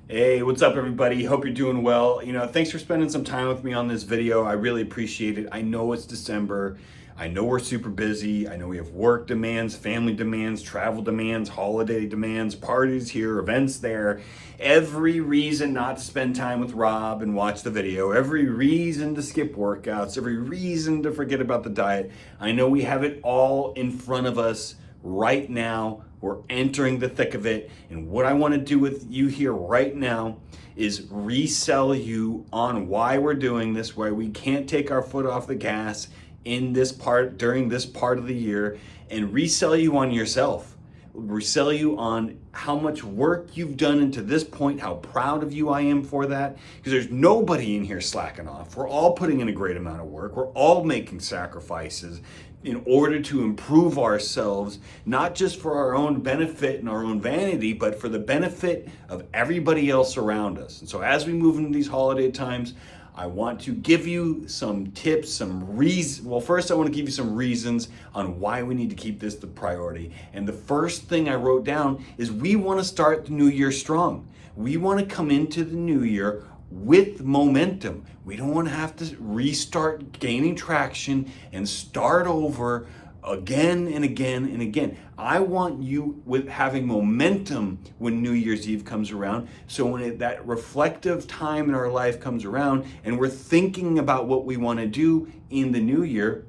Hey, what's up everybody? Hope you're doing well. Thanks for spending some time with me on this video. I really appreciate it. I know it's December. I know we're super busy. I know we have work demands, family demands, travel demands, holiday demands, parties here, events there. Every reason not to spend time with Rob and watch the video. Every reason to skip workouts. Every reason to forget about the diet. I know we have it all in front of us right now. We're entering the thick of it. And what I want to do with you here right now is resell you on why we're doing this, why we can't take our foot off the gas in this part, during this part of the year, and resell you on yourself. Resell you on how much work you've done into this point, how proud of you I am for that, because there's nobody in here slacking off. We're all putting in a great amount of work. We're all making sacrifices in order to improve ourselves, not just for our own benefit and our own vanity, but for the benefit of everybody else around us. And so as we move into these holiday times, I want to give you some tips, some reasons. Well, first I want to give you some reasons on why we need to keep this the priority. And the first thing I wrote down is we want to start the new year strong. We want to come into the new year with momentum. We don't want to have to restart gaining traction and start over again and again and again. I want you with having momentum when New Year's Eve comes around. So when that reflective time in our life comes around and we're thinking about what we want to do in the new year,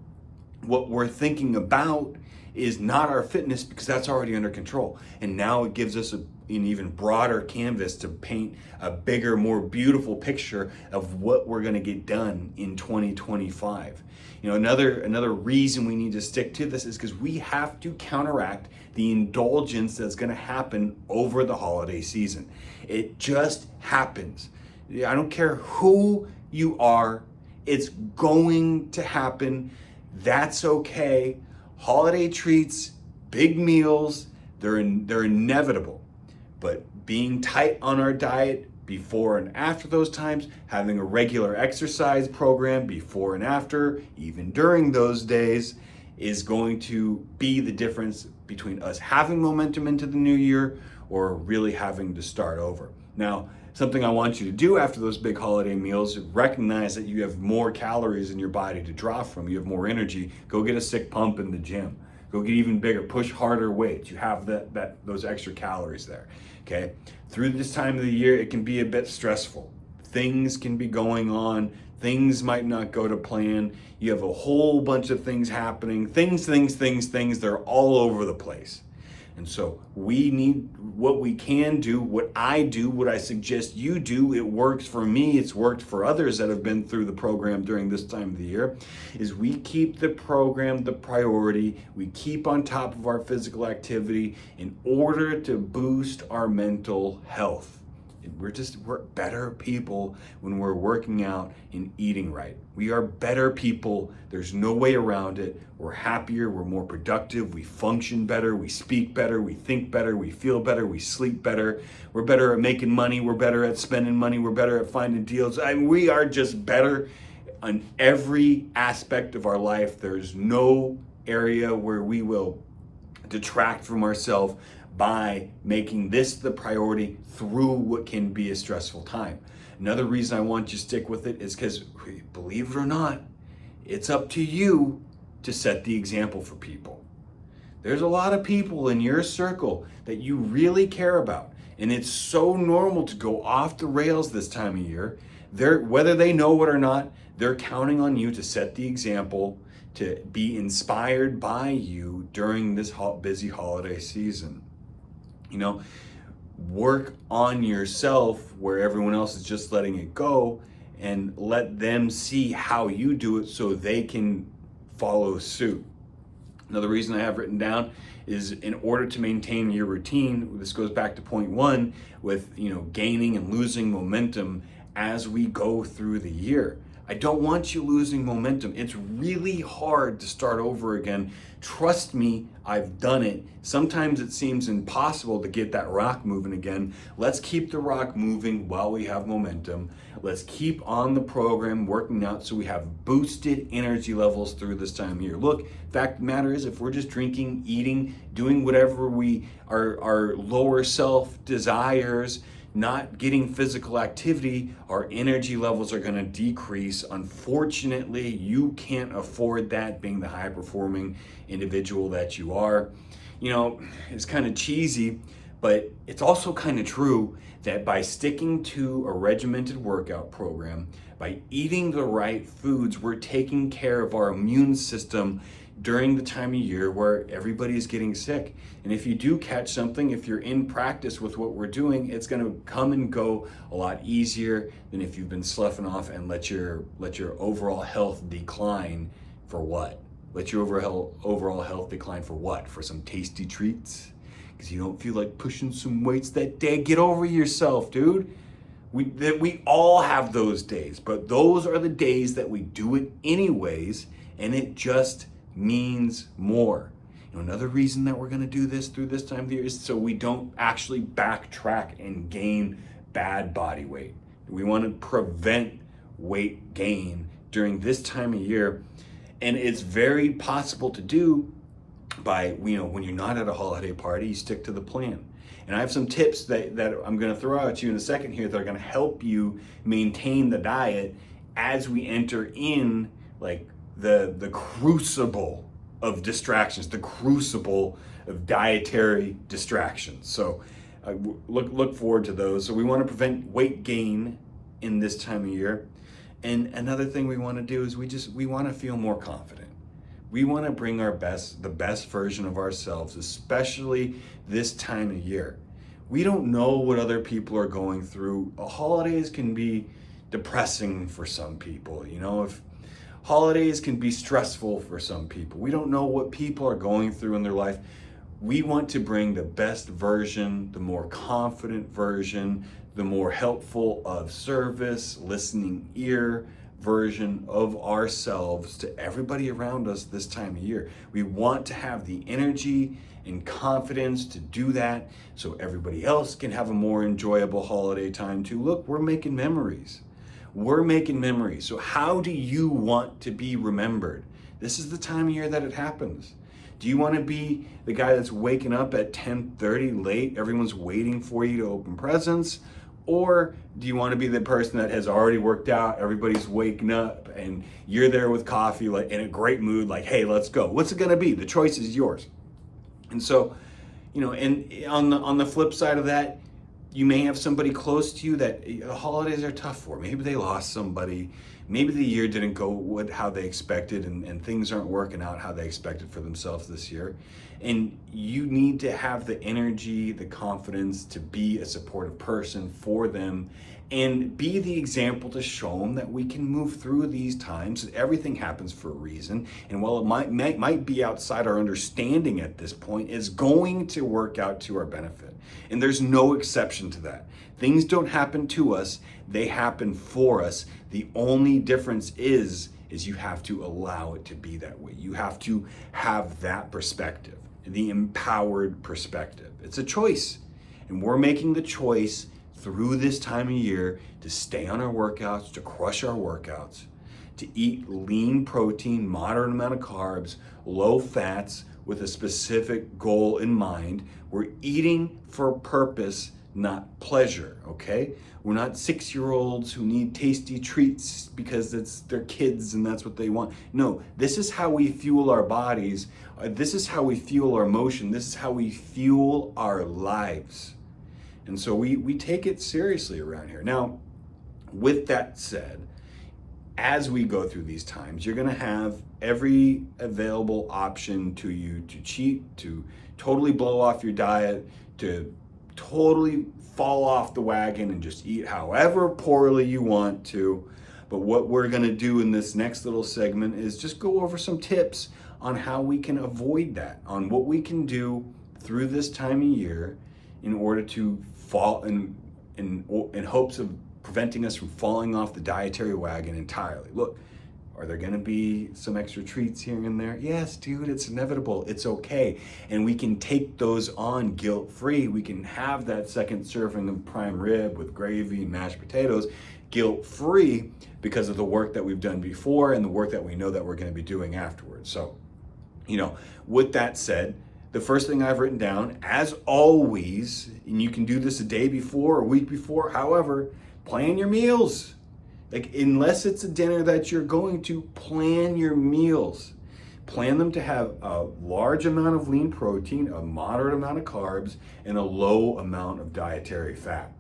what we're thinking about is not our fitness, because that's already under control. And now it gives us an even broader canvas to paint a bigger, more beautiful picture of what we're going to get done in 2025. Another reason we need to stick to this is because we have to counteract the indulgence that's going to happen over the holiday season. It just happens. I don't care who you are, it's going to happen. That's okay. Holiday treats, big meals, they're inevitable. But being tight on our diet before and after those times, having a regular exercise program before and after, even during those days, is going to be the difference between us having momentum into the new year or really having to start over. Now, something I want you to do after those big holiday meals, recognize that you have more calories in your body to draw from. You have more energy. Go get a sick pump in the gym. Go get even bigger, push harder weights. You have those extra calories there, okay? Through this time of the year, it can be a bit stressful. Things can be going on. Things might not go to plan. You have a whole bunch of things happening. Things, they're all over the place. And so we need what we can do, what I suggest you do. It works for me. It's worked for others that have been through the program during this time of the year, is we keep the program the priority. We keep on top of our physical activity in order to boost our mental health. We're better people when we're working out and eating right. We are better people. There's no way around it. We're happier, we're more productive, we function better, we speak better, we think better, we feel better, we sleep better. We're better at making money, we're better at spending money, we're better at finding deals. We are just better on every aspect of our life. There's no area where we will detract from ourselves by making this the priority through what can be a stressful time. Another reason I want you to stick with it is because, believe it or not, it's up to you to set the example for people. There's a lot of people in your circle that you really care about, and it's so normal to go off the rails this time of year. Whether they know it or not, they're counting on you to set the example, to be inspired by you during this busy holiday season. Work on yourself where everyone else is just letting it go, and let them see how you do it so they can follow suit. Another reason I have written down is in order to maintain your routine. This goes back to point one with gaining and losing momentum as we go through the year. I don't want you losing momentum. It's really hard to start over again. Trust me, I've done it. Sometimes it seems impossible to get that rock moving again. Let's keep the rock moving while we have momentum. Let's keep on the program working out so we have boosted energy levels through this time of year. Look, fact of the matter is, if we're just drinking, eating, doing whatever our lower self desires not getting physical activity, our energy levels are going to decrease. Unfortunately, you can't afford that, being the high performing individual that you are. You know, it's kind of cheesy, but it's also kind of true that by sticking to a regimented workout program, by eating the right foods, we're taking care of our immune system during the time of year where everybody's getting sick. And if you do catch something, if you're in practice with what we're doing, it's going to come and go a lot easier than if you've been sloughing off and let your overall health decline for what? Let your overall health decline for what? For some tasty treats? Because you don't feel like pushing some weights that day. Get over yourself, dude. We all have those days, but those are the days that we do it anyways, and it just means more. You know, another reason that we're going to do this through this time of the year is so we don't actually backtrack and gain bad body weight. We want to prevent weight gain during this time of year, and it's very possible to do by, you know, when you're not at a holiday party, you stick to the plan. And I have some tips that I'm going to throw out to you in a second here that are going to help you maintain the diet as we enter in like the crucible of distractions, the crucible of dietary distractions. So look forward to those. So we want to prevent weight gain in this time of year. And another thing we want to do is we want to feel more confident. We want to bring the best version of ourselves, especially this time of year. We don't know what other people are going through. Holidays can be depressing for some people. You know, if holidays can be stressful for some people. We don't know what people are going through in their life. We want to bring the best version, the more confident version, the more helpful of service, listening ear version of ourselves to everybody around us this time of year. We want to have the energy and confidence to do that so everybody else can have a more enjoyable holiday time too. Look, we're making memories. We're making memories. So how do you want to be remembered? This is the time of year that it happens. Do you want to be the guy that's waking up at 10:30 late? Everyone's waiting for you to open presents. Or do you want to be the person that has already worked out, everybody's waking up, and you're there with coffee, like in a great mood, like, hey, let's go. What's it going to be? The choice is yours. And so, you know, and on the flip side of that, you may have somebody close to you that the holidays are tough for. Maybe they lost somebody. Maybe the year didn't go how they expected, and things aren't working out how they expected for themselves this year. And you need to have the energy, the confidence to be a supportive person for them and be the example to show them that we can move through these times. Everything happens for a reason. And while it might be outside our understanding at this point, it's going to work out to our benefit. And there's no exception to that. Things don't happen to us, they happen for us. The only difference is you have to allow it to be that way. You have to have that perspective, the empowered perspective. It's a choice. And we're making the choice through this time of year to stay on our workouts, to crush our workouts, to eat lean protein, moderate amount of carbs, low fats with a specific goal in mind. We're eating for a purpose, not pleasure, okay? We're not 6-year-olds who need tasty treats because it's their kids and that's what they want. No, this is how we fuel our bodies. This is how we fuel our emotion. This is how we fuel our lives. And so we take it seriously around here. Now, with that said, as we go through these times, you're gonna have every available option to you to cheat, to totally blow off your diet, to totally fall off the wagon and just eat however poorly you want to. But what we're gonna do in this next little segment is just go over some tips on how we can avoid that, on what we can do through this time of year in order to fall in hopes of preventing us from falling off the dietary wagon entirely. Look, are there gonna be some extra treats here and there? Yes, dude, it's inevitable, it's okay. And we can take those on guilt-free. We can have that second serving of prime rib with gravy and mashed potatoes guilt-free because of the work that we've done before and the work that we know that we're gonna be doing afterwards. So, you know, with that said, the first thing I've written down, as always, and you can do this a day before, a week before, however, plan your meals. Like, unless it's a dinner that you're going to, plan your meals. Plan them to have a large amount of lean protein, a moderate amount of carbs, and a low amount of dietary fat.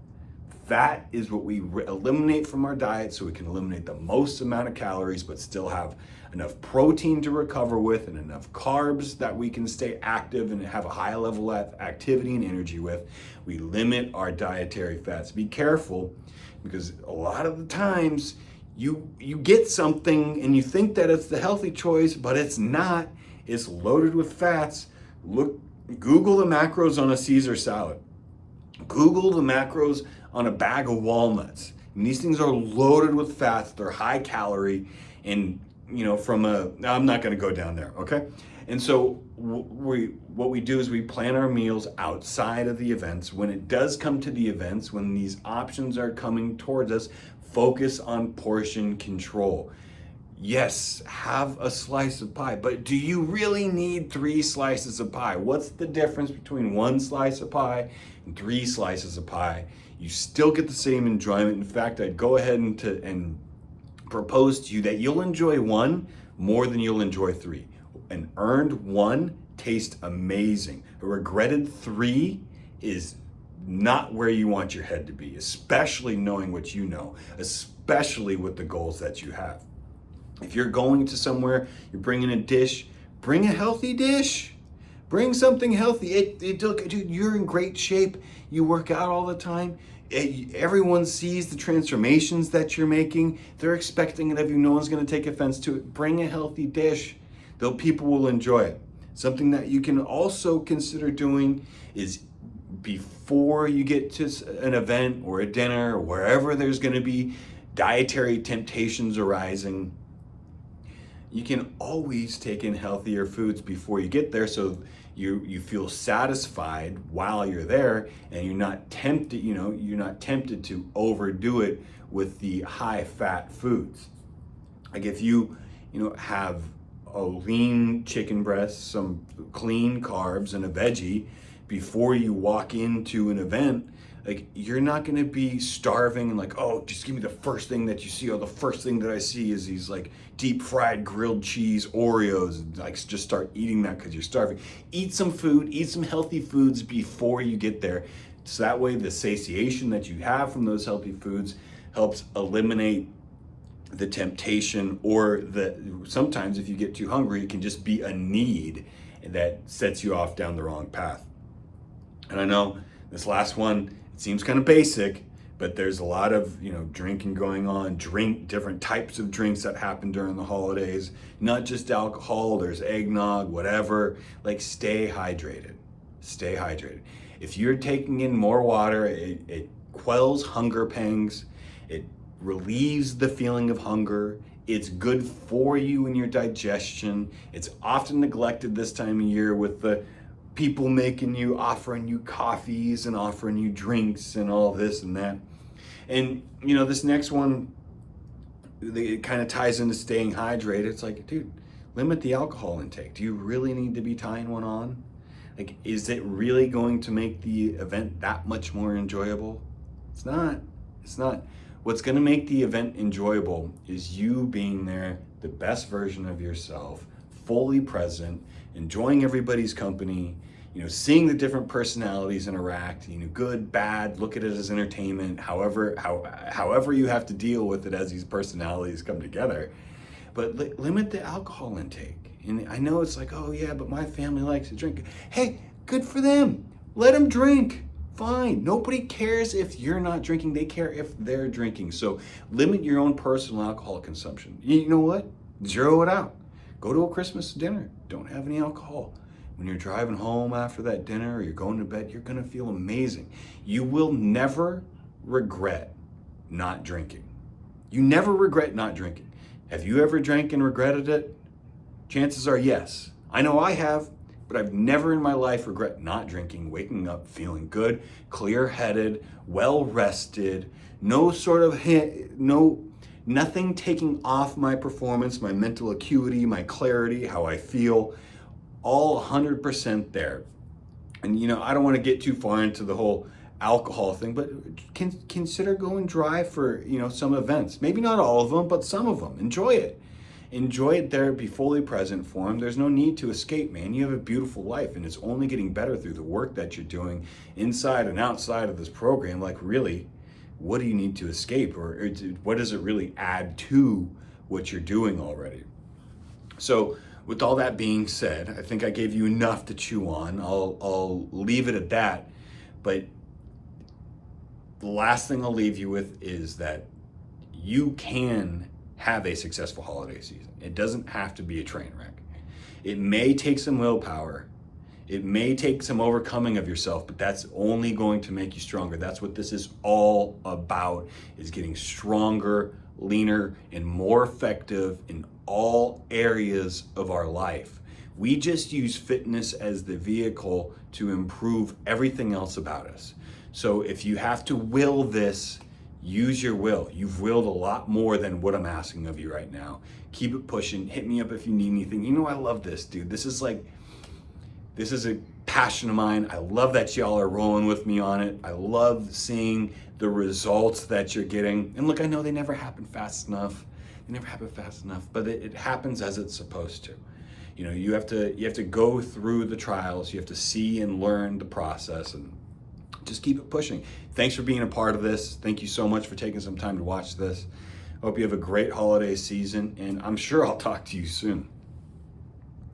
Fat is what we eliminate from our diet so we can eliminate the most amount of calories but still have enough protein to recover with and enough carbs that we can stay active and have a high level of activity and energy with. We limit our dietary fats. Be careful, because a lot of the times you get something and you think that it's the healthy choice, but it's not. It's loaded with fats. Google the macros on a Caesar salad. Google the macros on a bag of walnuts. And these things are loaded with fats. They're high calorie, and I'm not going to go down there, okay? And so what we do is we plan our meals outside of the events. When it does come to the events, when these options are coming towards us, focus on portion control. Yes, have a slice of pie, but do you really need 3 slices of pie? What's the difference between 1 slice of pie and 3 slices of pie? You still get the same enjoyment. In fact, I'd go ahead and propose to you that you'll enjoy 1 more than you'll enjoy 3. An earned 1 tastes amazing. A regretted 3 is not where you want your head to be, especially knowing what you know, especially with the goals that you have. If you're going to somewhere, you're bringing a dish, bring a healthy dish. Bring something healthy. Dude, you're in great shape. You work out all the time. Everyone sees the transformations that you're making. They're expecting it of you. No one's going to take offense to it. Bring a healthy dish, though people will enjoy it. Something that you can also consider doing is, before you get to an event or a dinner or wherever there's going to be dietary temptations arising, you can always take in healthier foods before you get there, so you feel satisfied while you're there, and you're not tempted to overdo it with the high fat foods. Like, if you have a lean chicken breast, some clean carbs, and a veggie before you walk into an event, like, you're not going to be starving and like, oh, just give me the first thing that you see. Oh, the first thing that I see is these like deep fried grilled cheese Oreos, and like just start eating that because you're starving. Eat some food, eat some healthy foods before you get there. So that way the satiation that you have from those healthy foods helps eliminate the temptation, or sometimes if you get too hungry, it can just be a need that sets you off down the wrong path. And I know this last one, it seems kind of basic, but there's a lot of drinking going on. Different types of drinks that happen during the holidays, not just alcohol. There's eggnog, whatever. Like, stay hydrated. Stay hydrated. If you're taking in more water, it quells hunger pangs. It relieves the feeling of hunger. It's good for you and your digestion. It's often neglected this time of year with the people offering you coffees and offering you drinks and all this and that. And this next one, it kind of ties into staying hydrated. It's like, dude, limit the alcohol intake. Do you really need to be tying one on? Like, is it really going to make the event that much more enjoyable? It's not. What's going to make the event enjoyable is you being there, the best version of yourself, fully present, enjoying everybody's company, seeing the different personalities interact, good, bad, look at it as entertainment, however you have to deal with it as these personalities come together. But limit the alcohol intake. And I know it's like, oh yeah, but my family likes to drink. Hey, good for them. Let them drink. Fine. Nobody cares if you're not drinking. They care if they're drinking. So limit your own personal alcohol consumption. You know what? Zero it out. Go to a Christmas dinner. Don't have any alcohol. When you're driving home after that dinner or you're going to bed, you're going to feel amazing. You will never regret not drinking. You never regret not drinking. Have you ever drank and regretted it? Chances are yes. I know I have, but I've never in my life regret not drinking, waking up feeling good, clear-headed, well-rested, nothing taking off my performance, my mental acuity, my clarity, how I feel. all 100% there. And I don't want to get too far into the whole alcohol thing, but consider going dry for some events. Maybe not all of them, but some of them. Enjoy it. Enjoy it there. Be fully present for them. There's no need to escape, man. You have a beautiful life, and it's only getting better through the work that you're doing inside and outside of this program. Like, really, what do you need to escape, or what does it really add to what you're doing already? So with all that being said, I think I gave you enough to chew on. I'll leave it at that. But the last thing I'll leave you with is that you can have a successful holiday season. It doesn't have to be a train wreck. It may take some willpower. It may take some overcoming of yourself, but that's only going to make you stronger. That's what this is all about, is getting stronger, leaner, and more effective in all areas of our life. We just use fitness as the vehicle to improve everything else about us. So if you have to will this, use your will. You've willed a lot more than what I'm asking of you right now. Keep it pushing. Hit me up if you need anything. I love this, dude. This is a passion of mine. I love that y'all are rolling with me on it. I love seeing the results that you're getting. And look, I know they never happen fast enough. But it happens as it's supposed to. You have to go through the trials. You have to see and learn the process, and just keep it pushing. Thanks for being a part of this. Thank you so much for taking some time to watch this. Hope you have a great holiday season, and I'm sure I'll talk to you soon.